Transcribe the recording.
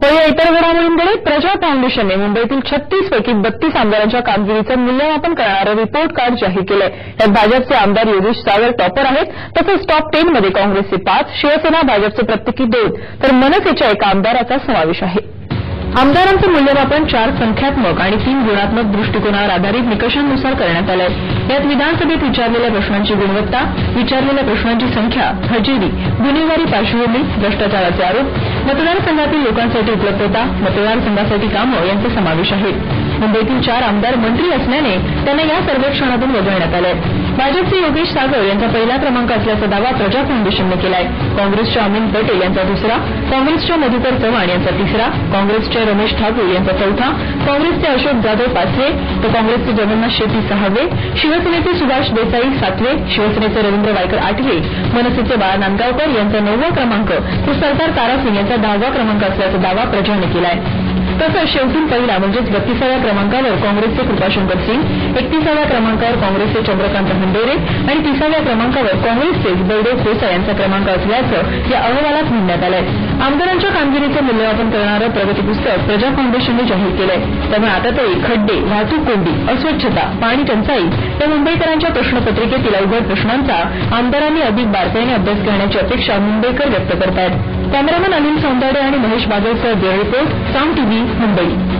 तर या इतर घडामोडींकडे प्रजा फाउंडेशनने मुंबईतील 36 पैकी 32 आमदारांच्या कामगिरीचं मूल्यमापन करणारं रिपोर्ट कार्ड जाहीर केलंय। यात भाजपचे आमदार योगेश सागर टॉपर आहेत, तसंच टॉप 10 मध्ये काँग्रेसचे 5, शिवसेना भाजपचे प्रत्येकी 2 तर मनसेच्या एका आमदाराचा समावेश आहे। आमदारांचं मूल्यमापन 4 संख्यात्मक आणि 3 गुणात्मक दृष्टिकोनावर आधारित निकषांनुसार करण्यात आलंय। यात विधानसभेत विचारलेल्या प्रश्नांची गुणवत्ता, विचारलेल्या प्रश्नांची संख्या, हजेरी, गुन्हेगारी पार्श्वभूमी, भ्रष्टाचाराचे आरोप, मतदारसंघातील लोकांसाठी उपलब्धता, मतदारसंघासाठी कामं यांचा समावेश आहे। मुंबईतील 4 आमदार मंत्री असल्याने त्यांना या सर्वेक्षणातून वगळण्यात आलंय। भाजपचे योगेश सागर यांचा पहिला क्रमांक असल्याचा दावा प्रजा फाउंडेशनने केलाय। काँग्रेसच्या अमीन पटेल यांचा दुसरा, काँग्रेसच्या मधुकर चव्हाण यांचा तिसरा, काँग्रेसच्या रमेश ठाकूर यांचा चौथा, काँग्रेसचे अशोक जाधव 5वे, तर काँग्रेसचे जगन्नाथ शेट्टी 6वे, शिवसेनेचे सुभाष देसाई 7वे, शिवसेनेचे रवींद्र वायकर 8वे, मनसेचे बाळा नांदगावकर यांचा 9वा क्रमांक तर सरदार तारासिंग यांचा 10वा क्रमांक असल्याचा दावा प्रजाने केलाय। तसंच शेवटून पहिला म्हणजेच 32व्या क्रमांकावर काँग्रेसचे कृपाशंकर सिंग, 31व्या क्रमांकावर काँग्रेसचे चंद्रकांत हंडोरे आणि 30व्या क्रमांकावर काँग्रेसचे बैदेव खोसा यांचा क्रमांक असल्याचं या अहवालात म्हणण्यात आलंय। आमदारांच्या कामगिरीचं मूल्यमापन करणारं प्रगती पुस्तक प्रजा फाउंडेशनने जाहीर केलंय। त्यामुळे आता तरी खड्डे, वाहतूक कोंडी, अस्वच्छता, पाणी टंचाई या मुंबईकरांच्या प्रश्नपत्रिकेतील अवघड प्रश्नांचा आमदारांनी अधिक बारकाईने अभ्यास करण्याची अपेक्षा मुंबईकर व्यक्त करतायत। कॅमेरामन अनिल सौंदाडे आणि महेश बागलसह ब्युरो रिपोर्ट, साम टीव्ही, मुंबई।